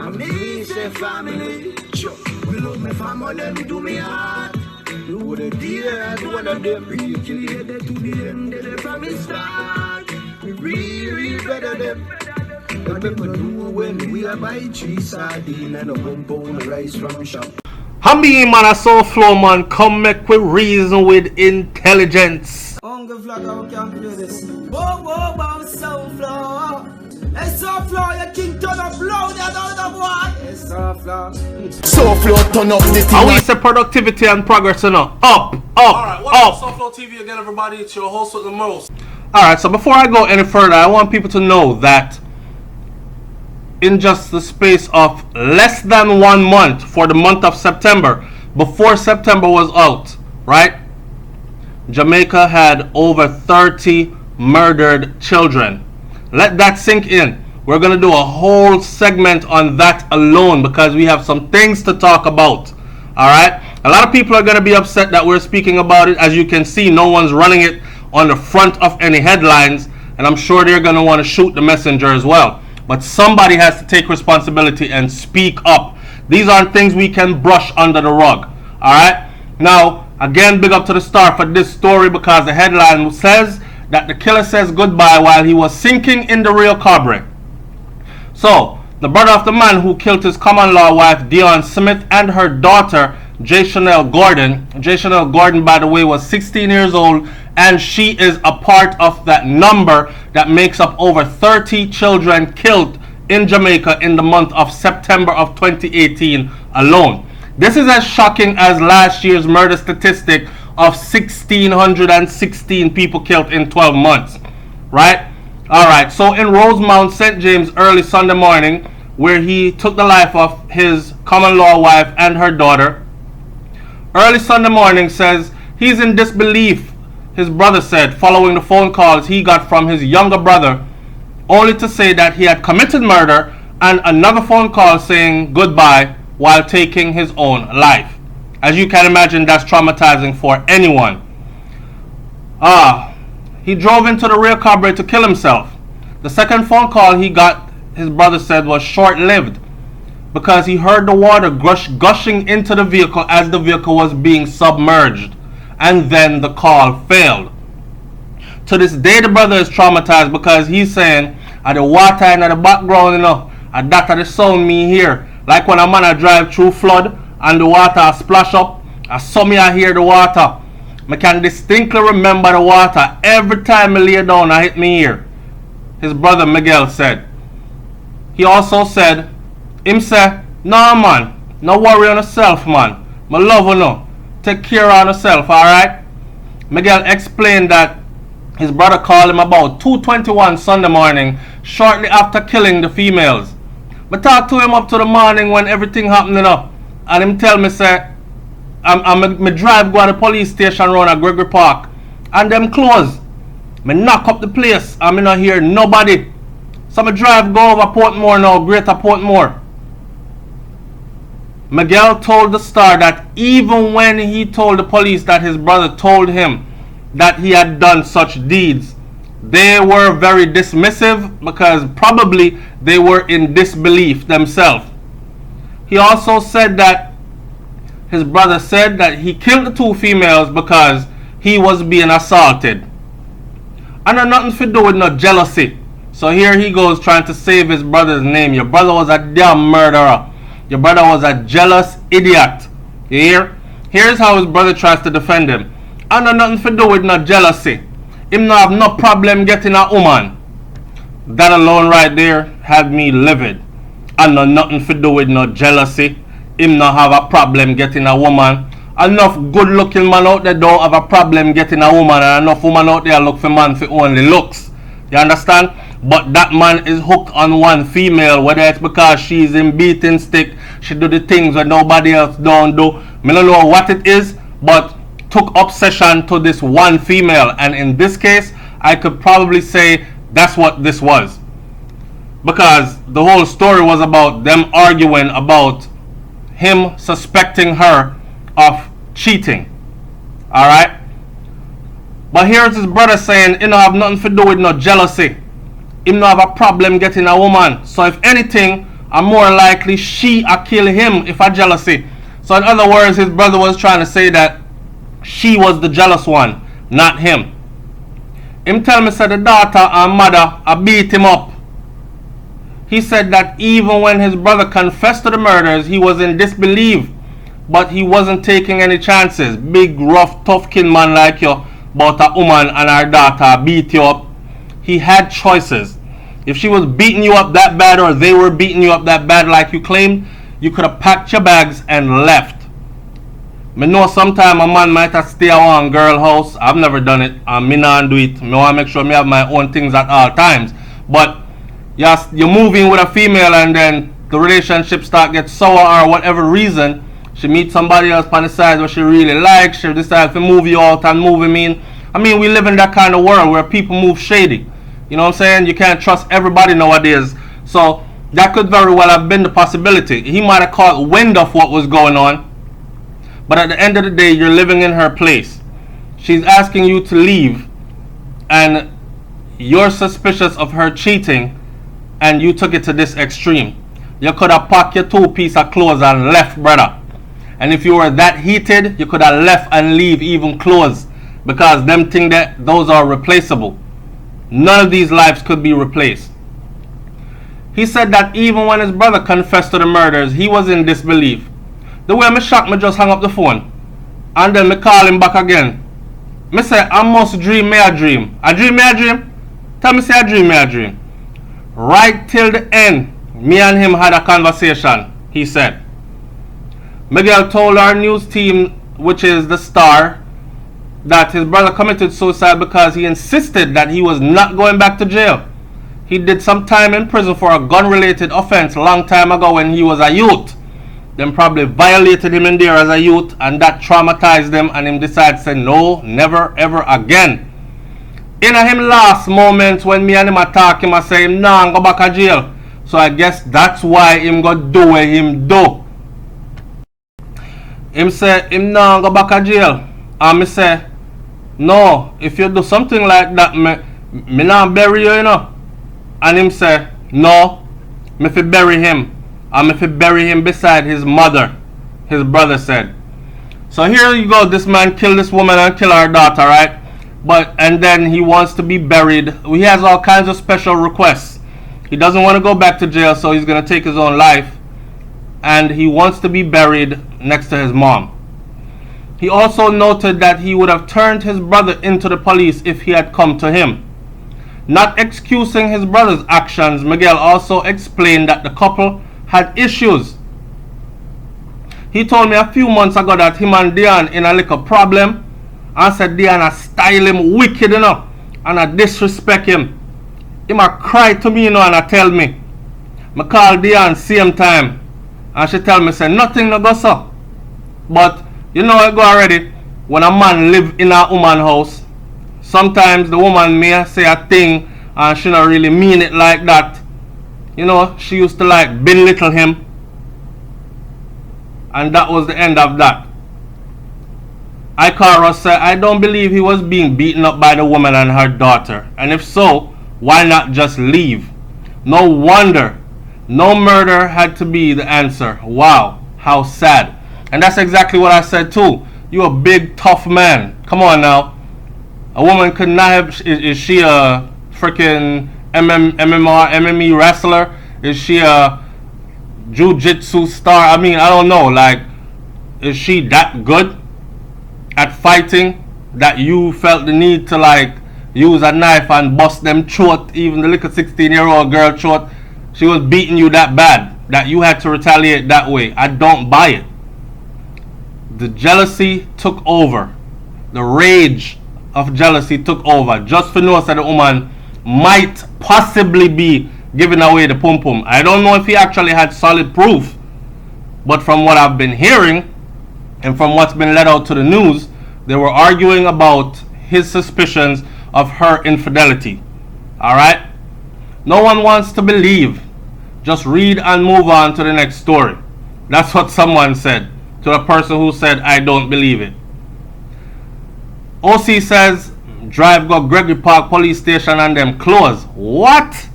And me say family, sure. We love me family, them do me heart. You wouldn't dare do one of them. Recreated to the end, they from the start. We really better them. But people know when we are buy cheese sardine and a 1 pound rice from shop. Hambi man a SouFlo man, come make we reason with intelligence. Hunger flag, how can play this? Whoa, whoa, whoa, SouFlo. Hey, SouFlo, your king turn up loud, you don't know what? Hey, SouFlo. SouFlo turn up the thing. And we say productivity and progress, you know. Up. Alright, what's up, SouFLoTV again, everybody? It's your host with the most. Alright, so before I go any further, I want people to know that in just the space of less than 1 month for the month of September, before September was out, right? Jamaica had over 30 murdered children. Let that sink in. We're going to do a whole segment on that alone because we have some things to talk about. Alright? A lot of people are going to be upset that we're speaking about it. As you can see, no one's running it on the front of any headlines, and I'm sure they're going to want to shoot the messenger as well. But somebody has to take responsibility and speak up. These aren't things we can brush under the rug. Alright? Now, again, big up to the star for this story because the headline says that the killer says goodbye while he was sinking in the Rio Cobre. So, the brother of the man who killed his common-law wife, Dion Smith, and her daughter, Jayshonell Gordon. Jayshonell Gordon, by the way, was 16 years old, and she is a part of that number that makes up over 30 children killed in Jamaica in the month of September of 2018 alone. This is as shocking as last year's murder statistic of 1,616 people killed in 12 months. Right? Alright, so in Rosemount, St. James, early Sunday morning, where he took the life of his common-law wife and her daughter, early Sunday morning says he's in disbelief, his brother said, following the phone calls he got from his younger brother, only to say that he had committed murder, and another phone call saying goodbye while taking his own life. As you can imagine, that's traumatizing for anyone. He drove into the Rio Cobre to kill himself. The second phone call he got, his brother said, was short-lived because he heard the water gushing into the vehicle as the vehicle was being submerged, and then the call failed. To this day, the brother is traumatized because he's saying, the water in the background, you know, and that the sound me hear. Like when a man a drive through flood and the water splash up, I saw me I hear the water. I can distinctly remember the water every time I lay down I hit me ear. His brother Miguel said. He also said, him say, nah man, no worry on yourself man. My love you know. Take care of yourself, alright? Miguel explained that his brother called him about 2:21 Sunday morning, shortly after killing the females. I talked to him up to the morning when everything happened, you know, and him tell me say, me drive go to the police station around at Gregory Park, and them close. Me knock up the place, and me not hear nobody. So me drive go over Portmore now, Greater Portmore. Miguel told the Star that even when he told the police that his brother told him that he had done such deeds, they were very dismissive because probably they were in disbelief themselves. He also said that his brother said that he killed the two females because he was being assaulted. And had nothing to do with no jealousy. So here he goes trying to save his brother's name. Your brother was a damn murderer. Your brother was a jealous idiot. You hear? Here's how his brother tries to defend him. And had nothing to do with no jealousy. Him not have no problem getting a woman. That alone right there had me livid. And nothing to do with no jealousy. Him not have a problem getting a woman. Enough good looking man out there don't have a problem getting a woman, and enough woman out there look for man for only looks. You understand? But that man is hooked on one female, whether it's because she's in beating stick, she do the things that nobody else don't do. I don't know what it is, but took obsession to this one female, and in this case I could probably say that's what this was, because the whole story was about them arguing about him suspecting her of cheating. Alright? But here's his brother saying, you know, have nothing to do with no jealousy. Him not have a problem getting a woman. So if anything, and more likely she a kill him if a jealousy. So in other words, his brother was trying to say that she was the jealous one, not him. Him tell me said the daughter and mother beat him up. He said that even when his brother confessed to the murders, he was in disbelief, but he wasn't taking any chances. Big, rough, tough kin man like you, but a woman and her daughter beat you up. He had choices. If she was beating you up that bad, or they were beating you up that bad like you claimed, you could have packed your bags and left. Me know sometime a man might have stay at one girl house. I've never done it, and me not do it. Me want to make sure me have my own things at all times. But yes, you're moving with a female and then the relationship start get sour or whatever reason. She meets somebody else on the side what she really likes. She decides to move you out and move him in. I mean, we live in that kind of world where people move shady. You know what I'm saying? You can't trust everybody nowadays. So that could very well have been the possibility. He might have caught wind of what was going on. But at the end of the day, you're living in her place. She's asking you to leave. And you're suspicious of her cheating. And you took it to this extreme. You could have packed your 2 pieces of clothes and left, brother. And if you were that heated, you could have left and leave even clothes. Because them think that those are replaceable. None of these lives could be replaced. He said that even when his brother confessed to the murders, he was in disbelief. The way me shocked, me just hung up the phone. And then me call him back again. Me say, I must dream me a dream. A dream me a dream? Tell me say a dream me a dream. Right till the end, me and him had a conversation, he said. Miguel told our news team, which is the Star, that his brother committed suicide because he insisted that he was not going back to jail. He did some time in prison for a gun-related offense a long time ago when he was a youth. Then probably violated him in there as a youth, and that traumatized him, and him decided to say no, never ever again. In a him last moments when me and him attack him, I say him nah go back to jail. So I guess that's why him go do what him do. Him say him nah go back to jail. And me say, no, if you do something like that, me nah bury you, you know. And him say, no, me fi bury him. And me fi bury him beside his mother, his brother said. So here you go, this man killed this woman and killed her daughter, right? And then he wants to be buried. He has all kinds of special requests. He doesn't want to go back to jail, so he's going to take his own life. And he wants to be buried next to his mom. He also noted that he would have turned his brother into the police if he had come to him. Not excusing his brother's actions, Miguel also explained that the couple had issues. He told me a few months ago that him and Diane in a little problem, and said Diane a style him wicked enough and a disrespect him. Him a cry to me, you know, and a tell me. I call Diane same time and she tell me say nothing no go so. But you know it go already. When a man live in a woman house, sometimes the woman may say a thing and she not really mean it like that. You know, she used to like belittle him. And that was the end of that. I call Russ said, I don't believe he was being beaten up by the woman and her daughter. And if so, why not just leave? No wonder. No murder had to be the answer. Wow, how sad. And that's exactly what I said too. You a big tough man. Come on now. A woman could not have. Is she a freaking MMA wrestler? Is she a jiu-jitsu star? I mean, I don't know. Like, is she that good at fighting that you felt the need to like use a knife and bust them throat, even the little 16-year-old girl throat? She was beating you that bad that you had to retaliate that way. I don't buy it. The jealousy took over. The rage of jealousy took over. Just for notice that the woman might possibly be giving away the pum pum. I don't know if he actually had solid proof, but from what I've been hearing and from what's been let out to the news, they were arguing about his suspicions of her infidelity. Alright? No one wants to believe. Just read and move on to the next story. That's what someone said to a person who said, I don't believe it. OC says, drive go Gregory Park police station and them closed. What?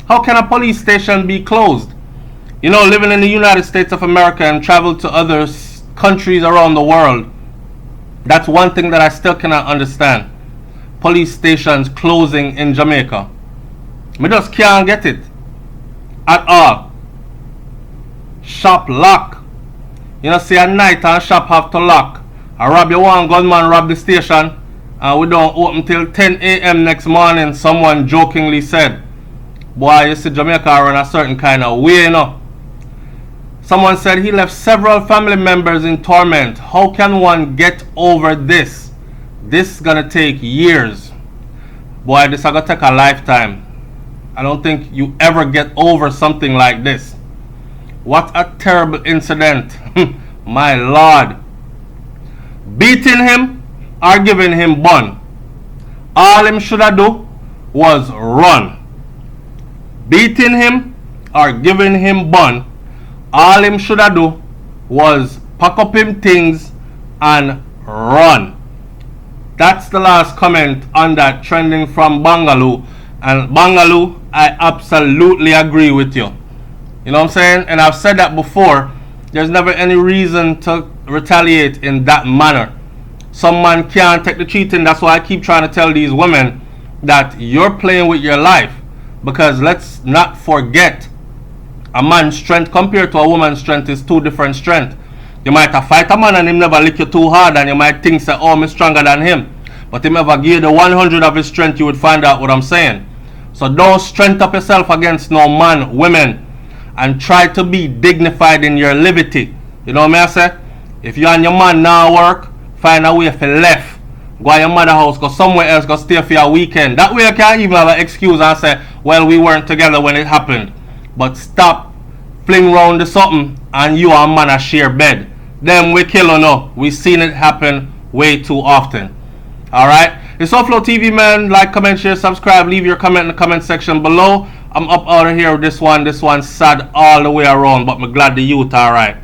How can a police station be closed? You know, living in the United States of America and travel to other countries around the world, that's one thing that I still cannot understand. Police stations closing in Jamaica. Me just can't get it at all. Shop lock. You know, see at night and shop have to lock. I rob you one gunman rob the station and we don't open till 10 a.m. next morning, someone jokingly said. Boy, you see Jamaica run a certain kind of way, you know. Someone said he left several family members in torment. How can one get over this? This is gonna take years. Boy, this is gonna take a lifetime. I don't think you ever get over something like this. What a terrible incident. My Lord. Beating him or giving him bun. All him should have do was run. Beating him or giving him bun. All him should have do was pack up him things and run. That's the last comment on that trending from Bangalore. And Bangalore, I absolutely agree with you. You know what I'm saying? And I've said that before. There's never any reason to retaliate in that manner. Some man can't take the cheating. That's why I keep trying to tell these women that you're playing with your life. Because let's not forget, a man's strength compared to a woman's strength is two different strengths. You might have fight a man and him never lick you too hard and you might think that, oh, I'm stronger than him. But him ever give you the 100 of his strength, you would find out what I'm saying. So don't strength up yourself against no man, women, and try to be dignified in your liberty. You know what I say? If you and your man now work, find a way for left. Go to your mother's house, go somewhere else, go stay for your weekend. That way you can't even have an excuse and say, well, we weren't together when it happened. But stop fling round the something and you and man a share bed. Them we kill or no. We seen it happen way too often. Alright? It's SouFLoTV, man. Like, comment, share, subscribe. Leave your comment in the comment section below. I'm up out of here with this one. This one's sad all the way around, but I'm glad the youth alright.